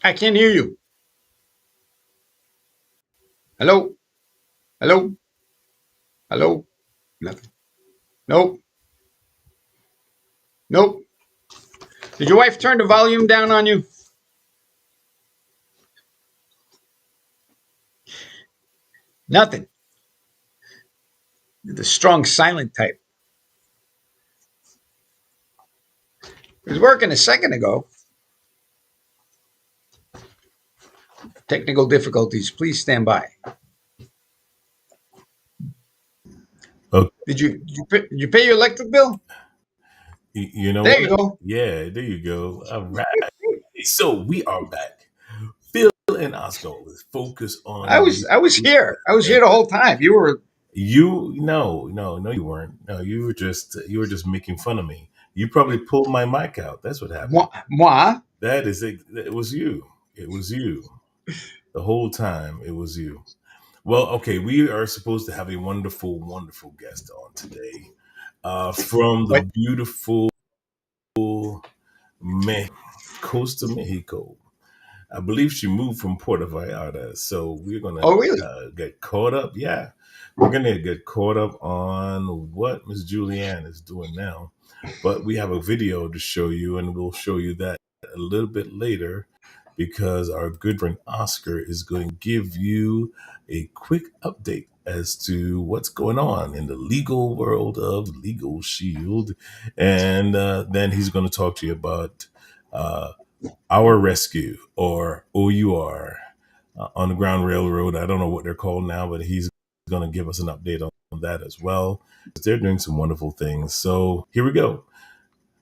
I can't hear you. Hello? Hello? Hello? Nothing. Nope. Nope. Did your wife turn the volume down on you? Nothing. The strong silent type. It was working a second ago. Technical difficulties. Please stand by. Okay, Did you pay your electric bill? you know There you what? go. Yeah, there you go. All right. So we are back. Phil and Oscar is focused on I was here. I was here the whole time. You were you. No, you weren't. No, you were just making fun of me. You probably pulled my mic out. That's what happened. moi. That is it. It was you. It was you. The whole time it was you. Well, okay, we are supposed to have a wonderful, wonderful guest on today. From the But beautiful Me- Costa Mexico. I believe she moved from Puerto Vallarta. So we're going oh to really? get caught up. Yeah, we're going to get caught up on what Miss Julianne is doing now. But we have a video to show you, and we'll show you that a little bit later because our good friend Oscar is going to give you a quick update as to what's going on in the legal world of Legal Shield. And then he's going to talk to you about uh, our Rescue or OUR, Underground Railroad. I don't know what they're called now, but he's going to give us an update on that as well. They're doing some wonderful things. So here we go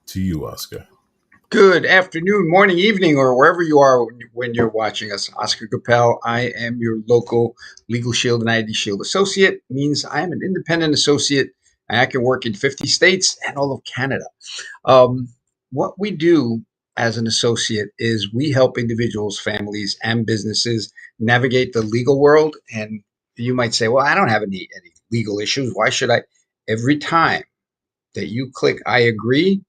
to you, Oscar. Good afternoon, morning, evening, or wherever you are when you're watching us. Oscar Capel. I am your local Legal Shield and ID Shield associate. Means I am an independent associate and I can work in 50 states and all of Canada. Um, what we do as an associate is we help individuals, families, and businesses navigate the legal world. And you might say, well, I don't have any legal issues. Why should I? Every time that you click I agree,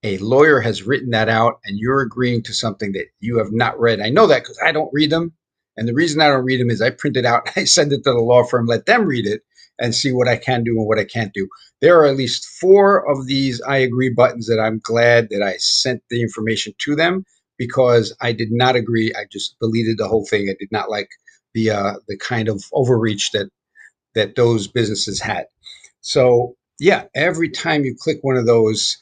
a lawyer has written that out and you're agreeing to something that you have not read. I know that because I don't read them. And the reason I don't read them is I print it out, I send it to the law firm, let them read it and see what I can do and what I can't do. There are at least four of these I agree buttons that I'm glad that I sent the information to them because I did not agree. I just deleted the whole thing. I did not like the kind of overreach that those businesses had. So yeah, every time you click one of those,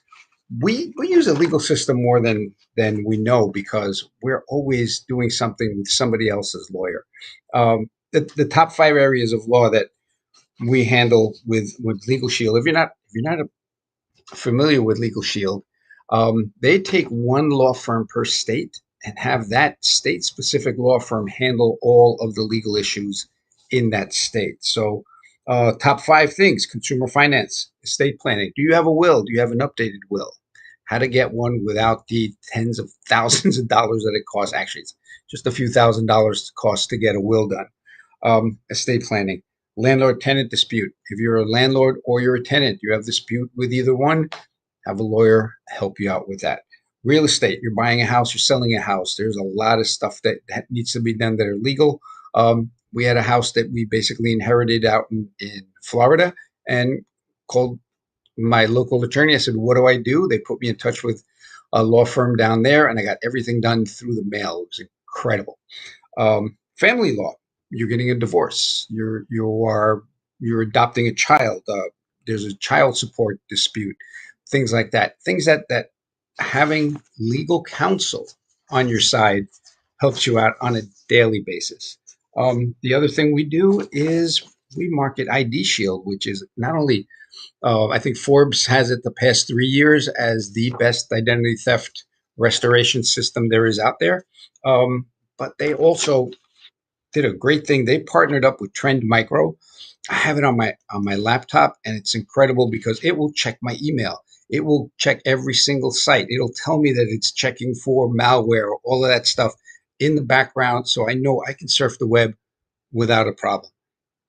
we use a legal system more than we know because we're always doing something with somebody else's lawyer. The top five areas of law that we handle with Legal Shield. If you're not familiar with Legal Shield, they take one law firm per state and have that state specific law firm handle all of the legal issues in that state. So, top five things: consumer finance, estate planning. Do you have a will? Do you have an updated will? How to get one without the tens of thousands of dollars that it costs. Actually, it's just a few $1,000s cost to get a will done. Estate planning, landlord tenant dispute. If you're a landlord or you're a tenant, you have dispute with either one, have a lawyer help you out with that. Real estate, you're buying a house, you're selling a house. There's a lot of stuff that needs to be done that are legal. We had a house that we basically inherited out in Florida and called my local attorney. I said, what do I do? They put me in touch with a law firm down there, and I got everything done through the mail. It was incredible. Family law, you're getting a divorce. You're adopting a child. There's a child support dispute, things like that. Things that having legal counsel on your side helps you out on a daily basis. The other thing we do is we market ID Shield, which is not only I think Forbes has it the past 3 years as the best identity theft restoration system there is out there. But they also did a great thing. They partnered up with Trend Micro. I have it on my laptop, and it's incredible because it will check my email. It will check every single site. It'll tell me that it's checking for malware, all of that stuff in the background, so I know I can surf the web without a problem.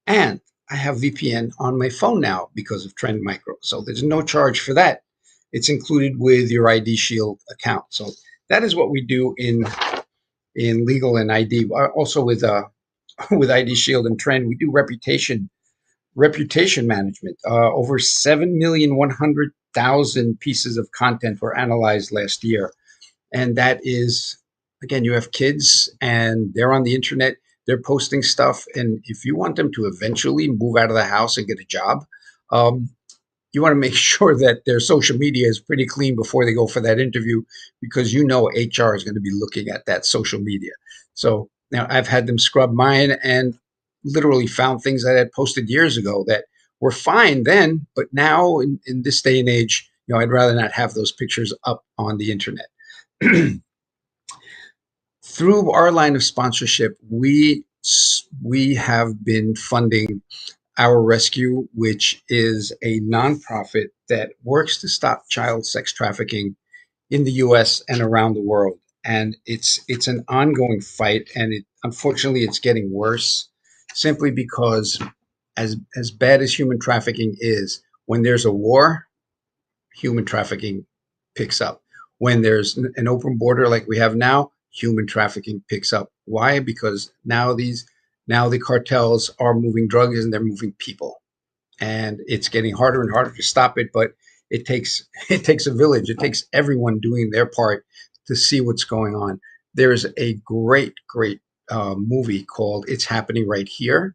And I have VPN on my phone now because of Trend Micro. So there's no charge for that. It's included with your ID Shield account. So that is what we do in legal and ID. Also with with ID Shield and Trend, we do reputation management. Over 7,100,000 pieces of content were analyzed last year. And that is, again, you have kids and they're on the internet, they're posting stuff. And if you want them to eventually move out of the house and get a job, um, you want to make sure that their social media is pretty clean before they go for that interview, because you know HR is going to be looking at that social media. So now I've had them scrub mine and literally found things that I had posted years ago that were fine then, but now in this day and age, I'd rather not have those pictures up on the internet. Through our line of sponsorship, we have been funding Our Rescue, which is a nonprofit that works to stop child sex trafficking in the U.S. and around the world. And it's an ongoing fight, and unfortunately it's getting worse, simply because as bad as human trafficking is, when there's a war, human trafficking picks up. When there's an open border like we have now, human trafficking picks up. Why? Because now the cartels are moving drugs and they're moving people, and it's getting harder and harder to stop it. But it takes a village. It takes everyone doing their part to see what's going on. There's a great movie called "It's Happening Right Here,"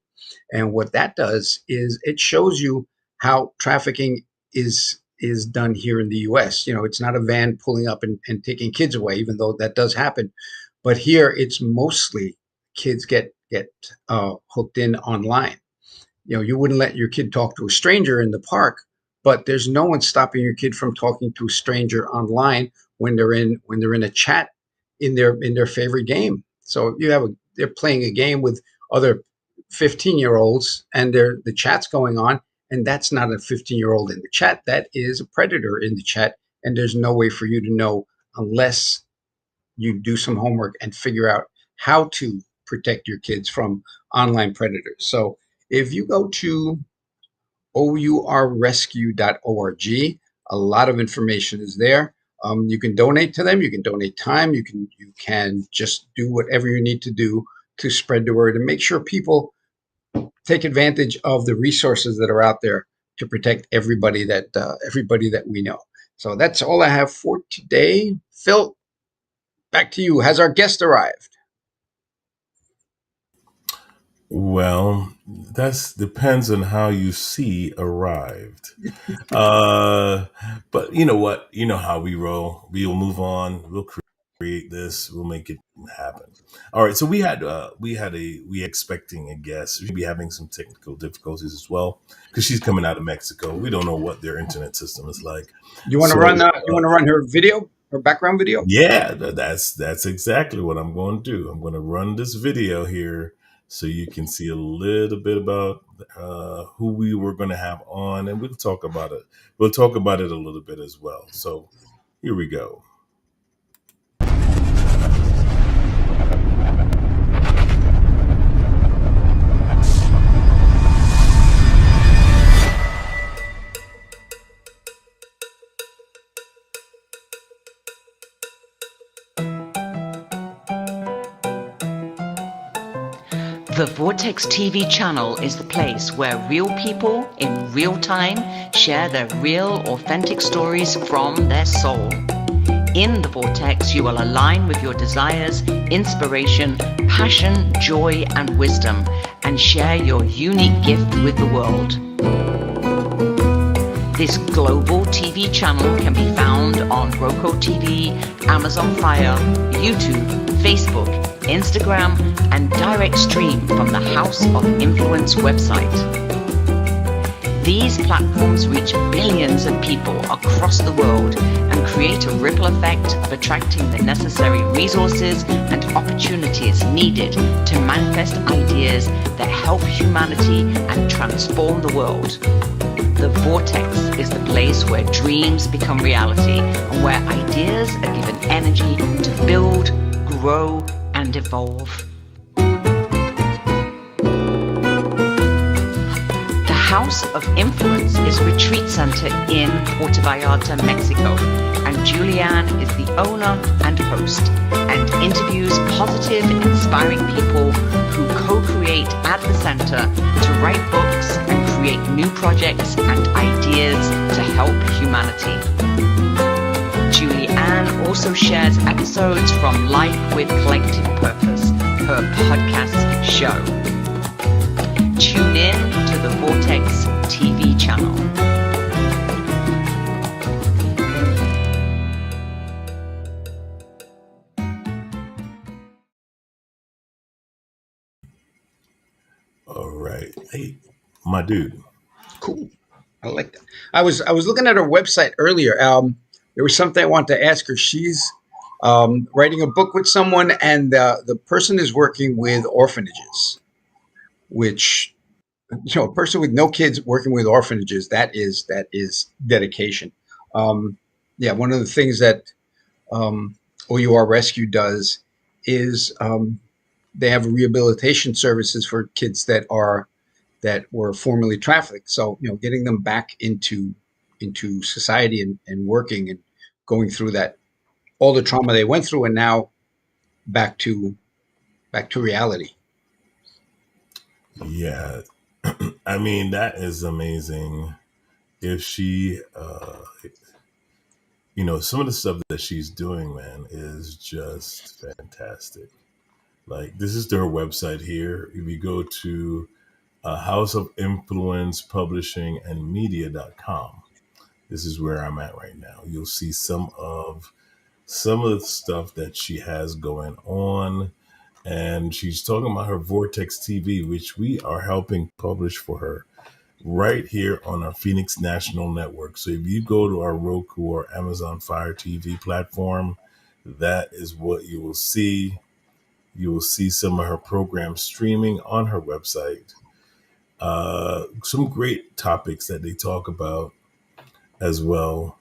and what that does is it shows you how trafficking is done here in the U.S. It's not a van pulling up and taking kids away, even though that does happen. But here, it's mostly kids get hooked in online. You wouldn't let your kid talk to a stranger in the park, but there's no one stopping your kid from talking to a stranger online when they're in a chat in their favorite game. So they're playing a game with other 15-year-olds, and the chat's going on. And that's not a 15-year-old in the chat. That is a predator in the chat. And there's no way for you to know unless you do some homework and figure out how to protect your kids from online predators. So if you go to OURrescue.org, a lot of information is there. You can donate to them. You can donate time. You can just do whatever you need to do to spread the word and make sure people take advantage of the resources that are out there to protect everybody that we know. So that's all I have for today. Phil, back to you. Has our guest arrived? Well, that depends on how you see arrived. But you know what? You know how we roll. We'll move on. We'll create this. We'll make it happen. All right. So we expecting a guest. She'll be having some technical difficulties as well because she's coming out of Mexico. We don't know what their internet system is like. You want to run her video, her background video? Yeah, that's exactly what I'm going to do. I'm going to run this video here so you can see a little bit about who we were going to have on, and we'll talk about it. We'll talk about it a little bit as well. So here we go. The Vortex TV channel is the place where real people in real time share their real, authentic stories from their soul. In the Vortex, you will align with your desires, inspiration, passion, joy, and wisdom, and share your unique gift with the world. This global TV channel can be found on Roku TV, Amazon Fire, YouTube, Facebook, Instagram, and direct stream from the House of Influence website. These platforms reach billions of people across the world and create a ripple effect of attracting the necessary resources and opportunities needed to manifest ideas that help humanity and transform the world. The Vortex is the place where dreams become reality and where ideas are given energy to build, grow, and evolve. The House of Influence is a retreat center in Puerto Vallarta, Mexico, and Julianne is the owner and host and interviews positive, inspiring people who co-create at the center to write books and create new projects and ideas to help humanity. Julianne also shares episodes from Life with Collective Purpose, her podcast show. Tune in to the Vortex TV channel. All right. Hey, my dude. Cool. I like that. I was looking at her website earlier. There was something I wanted to ask her. She's writing a book with someone, and the person is working with orphanages, which, a person with no kids working with orphanages, that is dedication. Yeah, one of the things that OUR Rescue does is they have rehabilitation services for kids that were formerly trafficked. So, getting them back into society and working and going through all the trauma they went through, and now back to reality. Yeah. I mean, that is amazing. If she, some of the stuff that she's doing, man, is just fantastic. Like, this is their website here. If you go to House of Influence Publishing and Media.com, this is where I'm at right now. You'll see some of the stuff that she has going on. And she's talking about her Vortex TV, which we are helping publish for her right here on our Phoenix National Network. So if you go to our Roku or Amazon Fire TV platform, that is what you will see. You will see some of her programs streaming on her website. Some great topics that they talk about as well.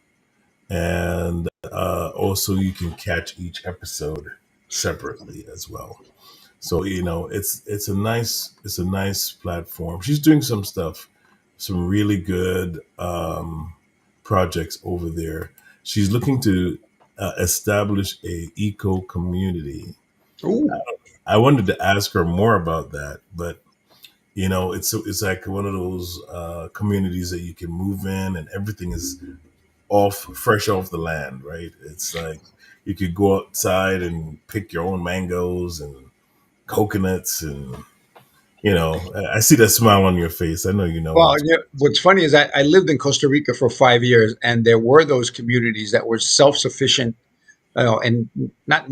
And also you can catch each episode separately as well. So, it's a nice platform. She's doing some stuff, some really good projects over there. She's looking to establish a eco community. Ooh. I wanted to ask her more about that, but it's like one of those communities that you can move in and everything is fresh off the land, right? It's like you could go outside and pick your own mangoes and coconuts, and I see that smile on your face. I know you know. Well, what's funny is I lived in Costa Rica for 5 years, and there were those communities that were self-sufficient, and not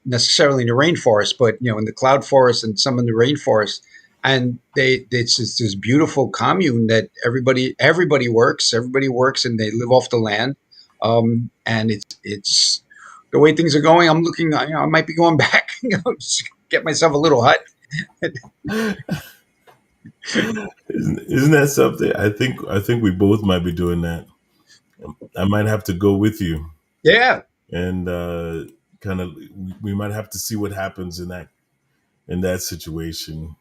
necessarily in the rainforest, but in the cloud forest and some in the rainforest. And it's just this beautiful commune that everybody works, and they live off the land. And it's the way things are going. I'm looking, I might be going back, just get myself a little hut. Isn't that something? I think we both might be doing that. I might have to go with you. Yeah. And we might have to see what happens in that situation.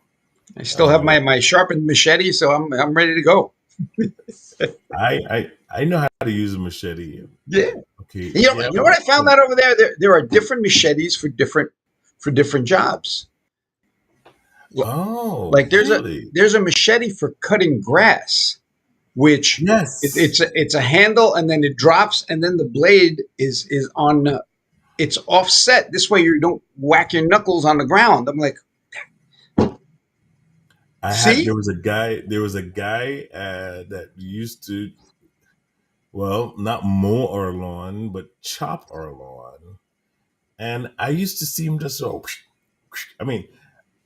I still have my sharpened machete, so I'm ready to go. I know how to use a machete. Yeah. Okay. You know what I found out over there? There are different machetes for different jobs. Oh, like there's really? a machete for cutting grass, which yes, it's a handle, and then it drops, and then the blade is on. It's offset. This way you don't whack your knuckles on the ground. I'm like, there was a guy that used to, well, not mow our lawn, but chop our lawn. And I used to see him just so, I mean,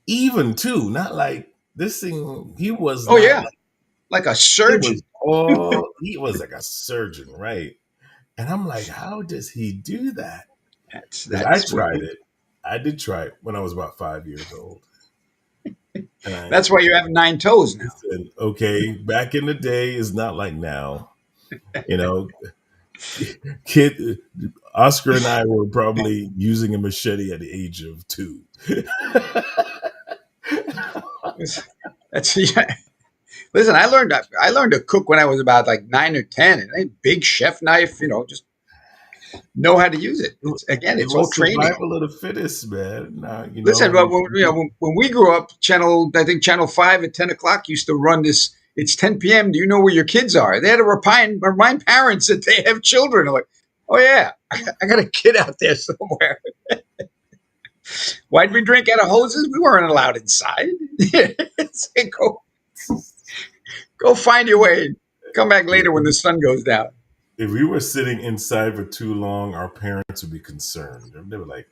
even too, not like this thing, he was. Oh, yeah. Like a surgeon. He was like a surgeon, right? And I'm like, how does he do that? I tried it. I did try it when I was about 5 years old. That's why you have 9 toes now. Okay, back in the day is not like now. Oscar and I were probably using a machete at the age of 2. Listen, I learned to cook when I was about like 9 or 10, and a big chef knife, just know how to use it. It It's all was training. survival of the fittest, man. Listen, when we grew up, I think Channel 5 at 10 o'clock used to run this. It's 10 p.m. Do you know where your kids are? They had to remind parents that they have children. I'm like, oh, yeah, I got a kid out there somewhere. Why'd we drink out of hoses? We weren't allowed inside. Say, go find your way. Come back later when the sun goes down. If we were sitting inside for too long, our parents would be concerned. They were like,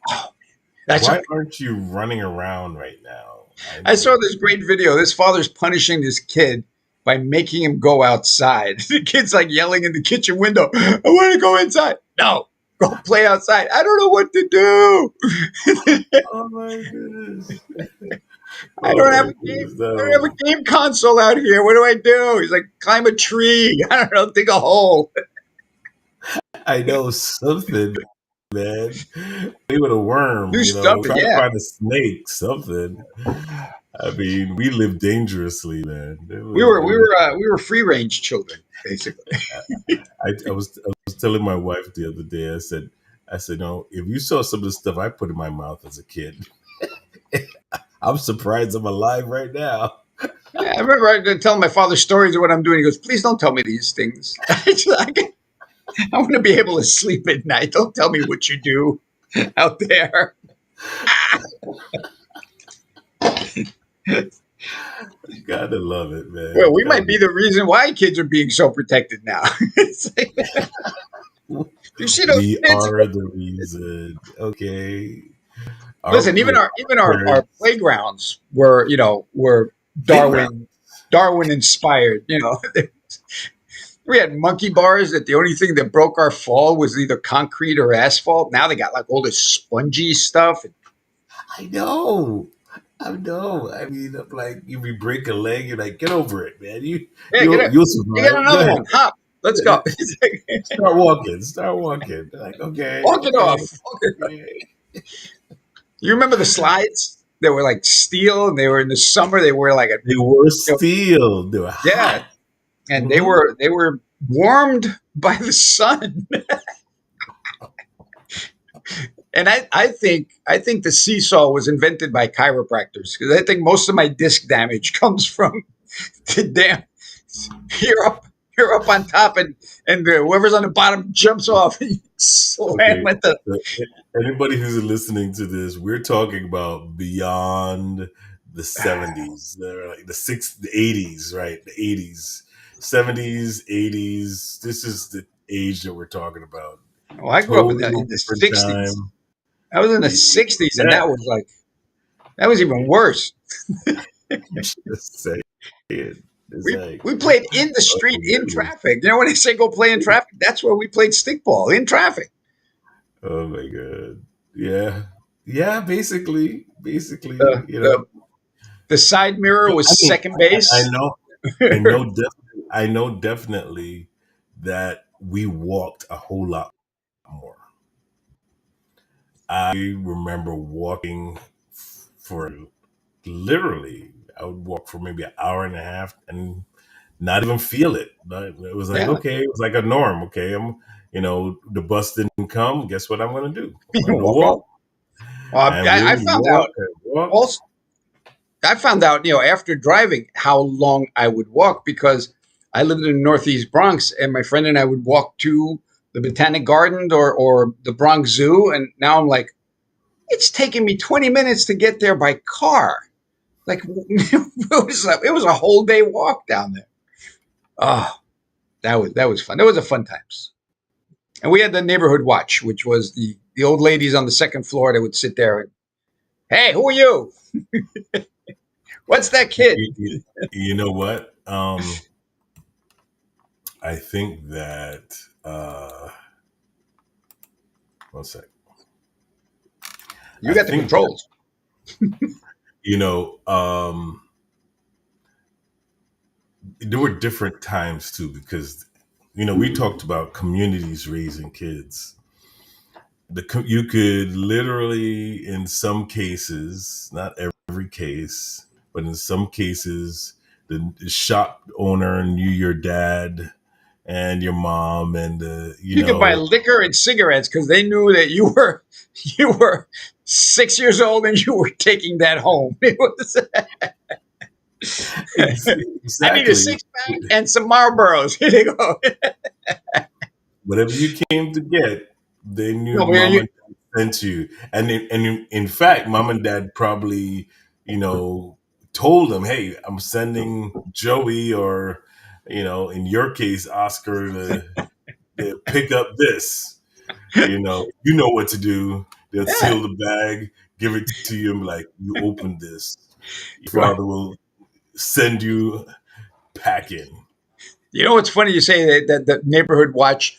why aren't you running around right now? I saw this great video. This father's punishing this kid by making him go outside. The kid's like yelling in the kitchen window, I want to go inside. No, go play outside. I don't know what to do. Oh my goodness. I don't have a game console out here. What do I do? He's like, climb a tree. I don't know, dig a hole. I know something, man. Play with a worm, Do something, try to find a snake, something. I mean, we live dangerously, man. We were free range children, basically. I was telling my wife the other day. I said, no, if you saw some of the stuff I put in my mouth as a kid, I'm surprised I'm alive right now. Yeah, I remember telling my father stories of what I'm doing. He goes, please don't tell me these things. I want to be able to sleep at night. Don't tell me what you do out there. You gotta love it, man. Well, we might be the reason why kids are being so protected now. You see those we kids? are the reason. Okay. Listen, even our playgrounds were Darwin inspired. We had monkey bars that the only thing that broke our fall was either concrete or asphalt. Now they got like all this spongy stuff. I know. I mean, I'm like, if you break a leg, you're like, get over it, man. You'll survive. You got another one. Hop. Let's go. Start walking. Like, okay. Walk it off. You remember the slides? They were like steel, and they were in the summer. They were like they were steel. They were hot. Yeah, and they were warmed by the sun. And I think the seesaw was invented by chiropractors, because I think most of my disc damage comes from the damn. You're up on top, and whoever's on the bottom jumps off. And slam at the. Anybody who's listening to this, we're talking about beyond the 70s, like the 80s, right? The 80s, 70s, 80s. This is the age that we're talking about. Well, I grew up in the 60s. Time. I was in the 60s, and that was even worse. Just say it. We played in the street, in traffic. You know, when they say go play in traffic, that's where we played stickball, in traffic. Oh my God. Yeah, basically, the side mirror was second base. I know definitely that we walked a whole lot more. I remember walking for literally, I would walk for maybe an hour and a half and not even feel it. But it was like, okay, it was like a norm. Okay, the bus didn't come. Guess what I'm going to do? I'm going to walk. I found out, after driving, how long I would walk, because I lived in the Northeast Bronx, and my friend and I would walk to the Botanic Garden or the Bronx Zoo. And now I'm like, it's taking me 20 minutes to get there by car. Like, it was a whole day walk down there. Oh, that was fun. That was a fun times. And we had the neighborhood watch, which was the old ladies on the second floor that would sit there and, hey, who are you? What's that kid? You know what? I think that one sec. You got the controls. There were different times too, because we talked about communities raising kids. You could literally, in some cases, not every case, but in some cases, the shop owner knew your dad, and your mom and You could buy liquor and cigarettes because they knew that you were 6 years old and you were taking that home. It was, I need a exactly. six pack and some Marlboros. Here they go. Whatever you came to get, they knew No, man, mom and dad sent you. And in fact, mom and dad probably, told them, "Hey, I'm sending Joey, or in your case, Oscar, to pick up this. You know what to do. They'll yeah, seal the bag, give it to you, and be like, you open this. Your right. father will send you packing." You know what's funny? You say that the neighborhood watch.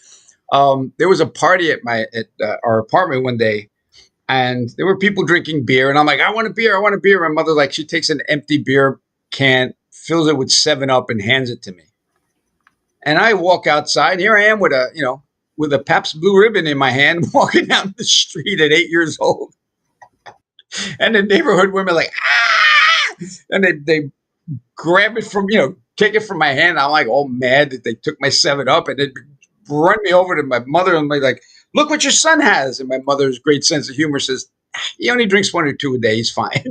There was a party at our apartment one day, and there were people drinking beer, and I'm like, I want a beer, I want a beer. My mother, like, she takes an empty beer can, fills it with 7 Up, and hands it to me. And I walk outside. Here I am with a Pabst Blue Ribbon in my hand, walking down the street at 8 years old. And the neighborhood women are like, ah, and they grab it from, take it from my hand. I'm like all mad that they took my 7 Up, and then run me over to my mother and be like, look what your son has. And my mother's great sense of humor says, he only drinks 1 or 2 a day. He's fine.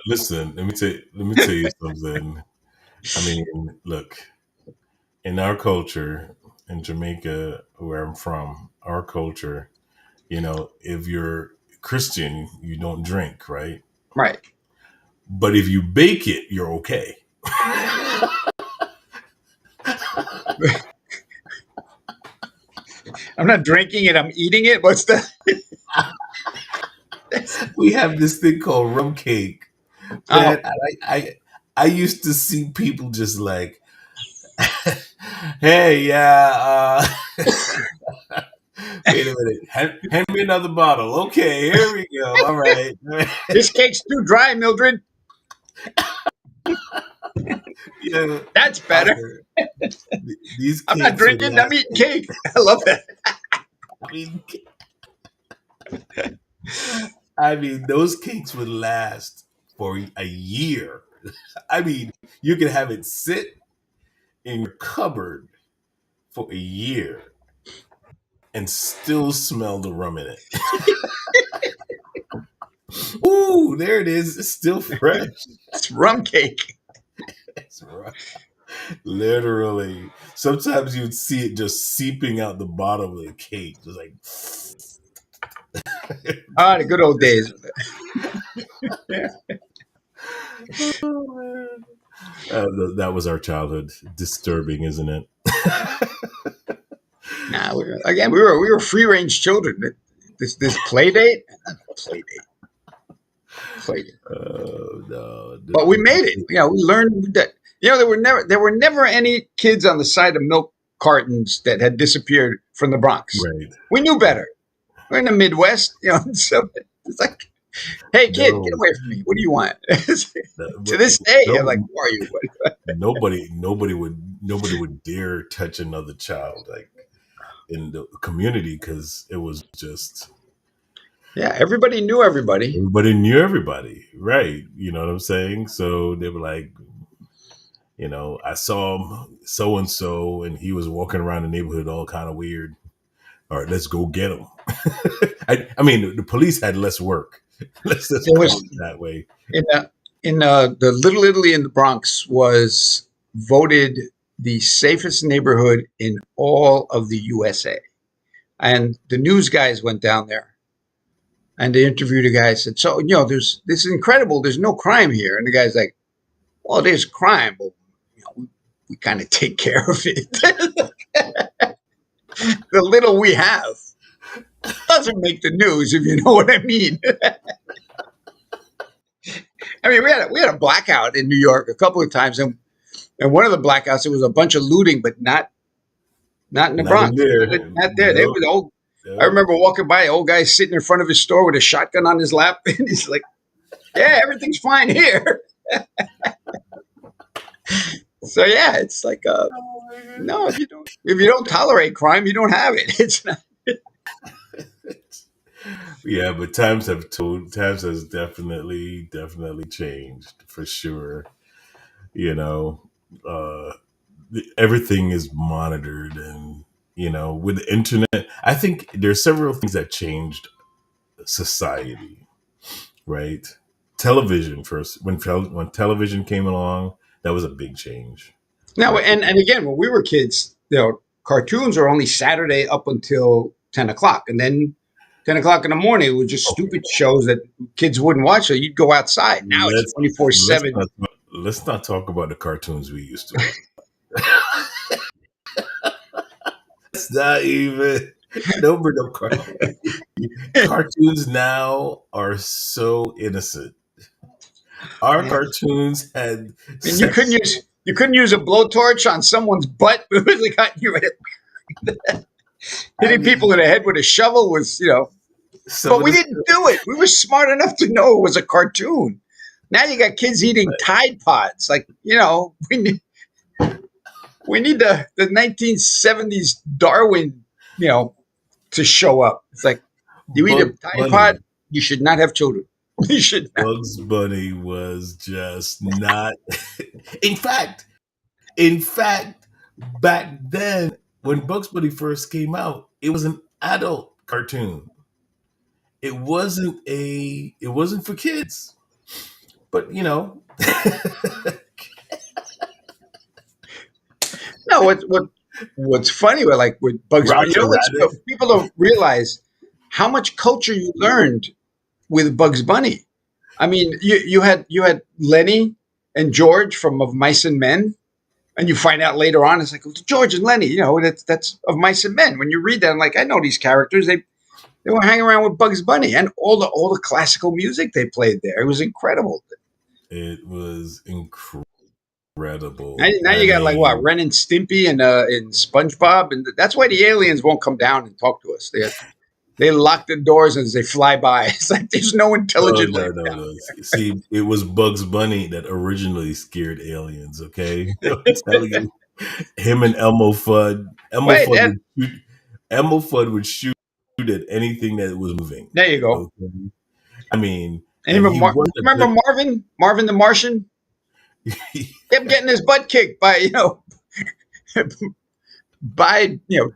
Listen, let me tell you something. I mean, look, in our culture, in Jamaica, where I'm from, our culture, if you're Christian, you don't drink, right? Right. But if you bake it, you're okay. I'm not drinking it. I'm eating it. What's the? We have this thing called rum cake. Man, Oh, I used to see people just like, hey, yeah, wait a minute, hand me another bottle. Okay, here we go. All right. this cake's too dry, Mildred. Yeah, That's better. Oscar, these I'm not cakes would drinking. I'm last. eating cake. I love that. I mean, I mean, those cakes would last for a year. I mean, you can have it sit in your cupboard for a year and still smell the rum in it. Ooh, there it is. It's still fresh. It's rum cake. It's right. Literally. Sometimes you'd see it just seeping out the bottom of the cake. Just like, Ah, the good old days. Yeah. oh, man. That was our childhood. Disturbing, isn't it? Nah, we were free range children. This play date, play date. No. But we made it. We learned that. There were never any kids on the side of milk cartons that had disappeared from the Bronx. Right. We knew better. We're in the Midwest, so it's like, hey kid, get No. away from me. What do you want? To this No. day, I'm like, who are you? Nobody would dare touch another child like in the community, because it was just Yeah, everybody knew everybody. everybody knew everybody, right? You know what I'm saying? So they were like, I saw so and so, and he was walking around the neighborhood all kind of weird. All right, let's go get him. I mean, the police had less work. Let's just There call was it that way. in the Little Italy in the Bronx was voted the safest neighborhood in all of the USA. And the news guys went down there and they interviewed a guy and said, so, this is incredible. There's no crime here. And the guy's like, well, there's crime, but we kind of take care of it. The little we have doesn't make the news, if you know what I mean. I mean, we had a blackout in New York a couple of times, and one of the blackouts, it was a bunch of looting, but not in the Not in Bronx. there. Not there. They Nope. were old. I Nope. remember walking by, old guy sitting in front of his store with a shotgun on his lap, and he's like, "Yeah, everything's fine here." So yeah, it's like, no, if you don't tolerate crime, you don't have it. It's not. Yeah, but times has definitely changed for sure. You know, uh, everything is monitored, and with the internet, I think there's several things that changed society, right? Television first, when television came along, that was a big change, Now, right? and again, when we were kids, cartoons are only Saturday up until 10 o'clock, and then 10 o'clock in the morning, it was just Okay, stupid shows that kids wouldn't watch. So you'd go outside. Now it's let's 24/7. let's not talk about the cartoons we used to watch. It's not even no, but no cartoons now are so innocent. Our Yeah. cartoons had And you couldn't use a blowtorch on someone's butt. It was like I hitting mean, people in the head with a shovel was. some But of we the didn't do it. We were smart enough to know it was a cartoon. Now you got kids eating Tide Pods. We need the 1970s Darwin, to show up. It's like you eat a Bugs Tide Pod, Bunny. you should not have children. You should not. Bugs Bunny was just not. In fact, in fact, back then when Bugs Bunny first came out, it was an adult cartoon. It wasn't for kids. But No, what's funny with Bugs Bunny, Roger Rabbit. people don't realize how much culture you learned with Bugs Bunny. I mean, you had Lenny and George from Of Mice and Men, and you find out later on it's like George and Lenny. That's Of Mice and Men. When you read that, I'm like, I know these characters. They were hanging around with Bugs Bunny and all the classical music they played there. It was incredible. It was Now, incredible. now I you got like what mean, Ren and Stimpy and SpongeBob, and that's why the aliens won't come down and talk to us. They lock the doors as they fly by. It's like there's no oh intelligent no, life no, down. no. See, it was Bugs Bunny that originally scared aliens. Okay, I'm telling you, him and Elmo Fudd. Wait, Elmo Fudd would shoot at anything that was moving. there you go. Okay, I mean, And and he was a remember good. Marvin the Martian? Kept getting his butt kicked by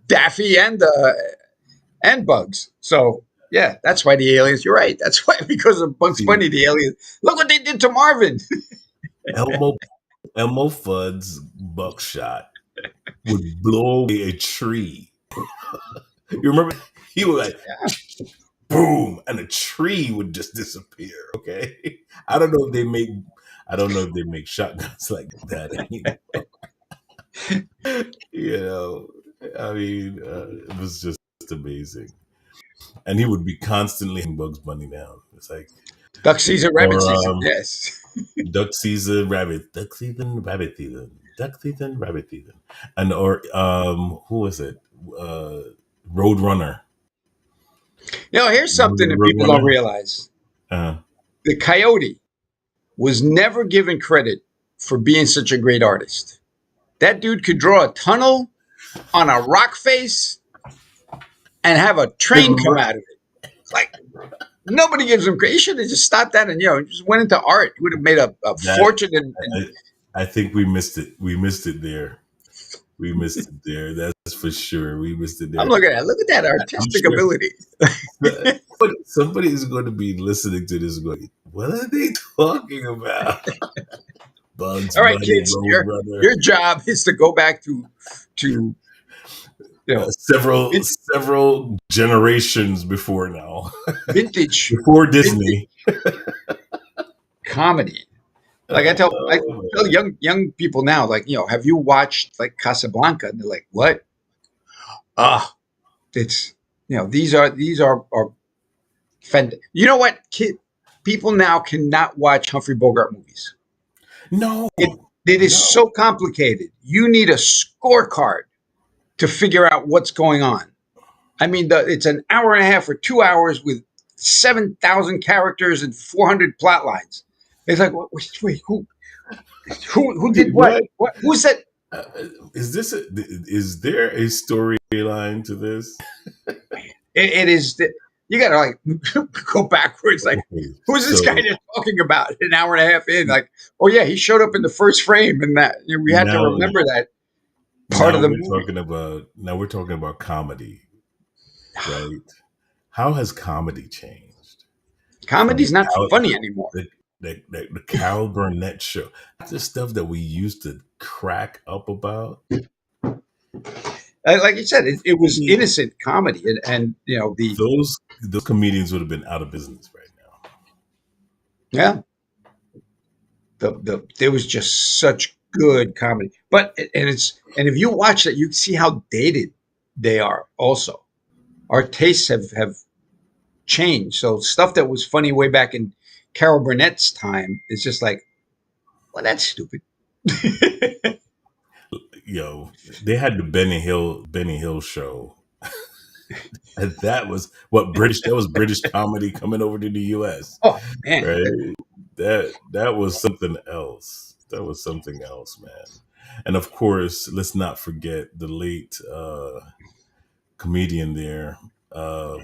Daffy and Bugs. So yeah, that's why the aliens. You're right. That's why because of Bugs See, Bunny, the aliens. Look what they did to Marvin. Elmo Elmo Fudd's buckshot would blow away a tree. You remember? He would like Yeah. boom, and a tree would just disappear. Okay, I don't know if they make I don't know if they make shotguns like that anymore. You know, I mean, it was just amazing, and he would be constantly hitting Bugs Bunny down. It's like Duck season, rabbit or season. Yes. duck season, rabbit season, duck season, rabbit season, and or who was it? Uh, Roadrunner, Here's something that people don't Roadrunner. realize. Uh, The Coyote was never given credit for being such a great artist. That dude could draw a tunnel on a rock face and have a train come out of it. Like nobody gives him credit. He should have just stopped that and just went into art. He would have made a that fortune. And I think we missed it. We missed it there. We missed it there. That's for sure. We missed it I'm there. looking at look at that I'm artistic sure ability. somebody is going to be listening to this going, what are they talking about? Bugs All right, Bunny, kids, Roadrunner. your job is to go back to vin- Several generations before now, vintage before vintage Disney. comedy. Like I Oh, tell man. young people now, have you watched like Casablanca? And they're like, what? Ah, it's these are you know what? People now cannot watch Humphrey Bogart movies. No, It is no. so complicated. You need a scorecard to figure out what's going on. I mean, it's an hour and a half or 2 hours with 7,000 characters and 400 plot lines. It's like, wait, who did what? What? Who's that? Uh, is there a storyline to this? It is. You got to go backwards. Like, Okay, who's this guy so they're talking about? An hour and a half in, like, oh yeah, he showed up in the first frame, and that we had to now remember that. part of the we're movie. talking about comedy, right? How has comedy changed from Comedy's not funny anymore. the Carol Burnett show? The stuff that we used to crack up about. Like you said, it was innocent comedy, and Those comedians would have been out of business right now. yeah, there was just such good comedy. But and if you watch that, you see how dated they are. Also, our tastes have changed. So stuff that was funny way back in Carol Burnett's time is just like, well, that's stupid. They had the Benny Hill show. And that was British comedy coming over to the US. Oh man, Right? That was something else. That was something else, man. And of course, let's not forget the late comedian there. I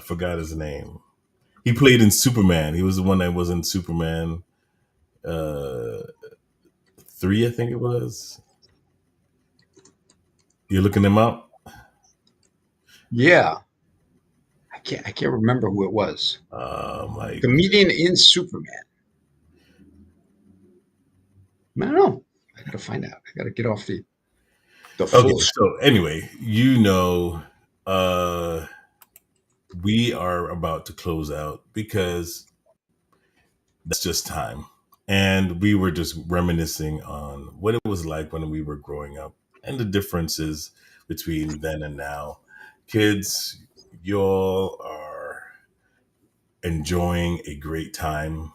forgot his name. He played in Superman. He was the one that was in Superman 3, I think it was. You looking him up? yeah. I can't remember who it was. My Comedian in Superman. I don't know. I gotta find out. I gotta get off the full. Okay, so anyway, we are about to close out because that's just time. And we were just reminiscing on what it was like when we were growing up and the differences between then and now. Kids, y'all are enjoying a great time.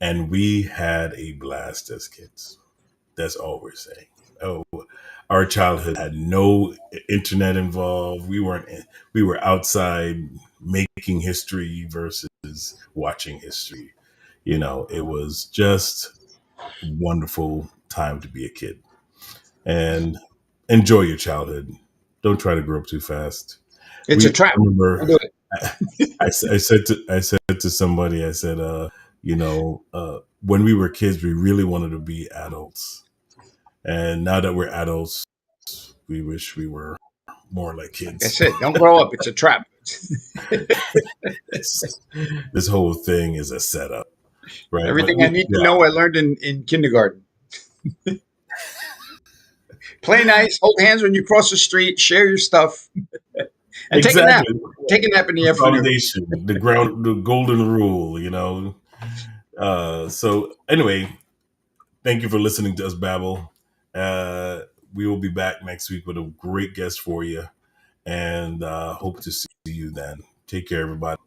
And we had a blast as kids. That's all we're saying. Oh, our childhood had no internet involved. We were outside making history versus watching history. It was just wonderful time to be a kid. And enjoy your childhood. Don't try to grow up too fast. It's a trap. Remember, Don't do it. I said to somebody, I said, when we were kids, we really wanted to be adults. And now that we're adults, we wish we were more like kids. Like I said, don't grow up. It's a trap. This whole thing is a setup, right? Everything I need to know, I learned in kindergarten. Play nice, hold hands when you cross the street, share your stuff, and take a nap. Take a nap in the afternoon. Foundation, the golden rule, So anyway, thank you for listening to us babble. We will be back next week with a great guest for you, and hope to see you then. Take care, everybody.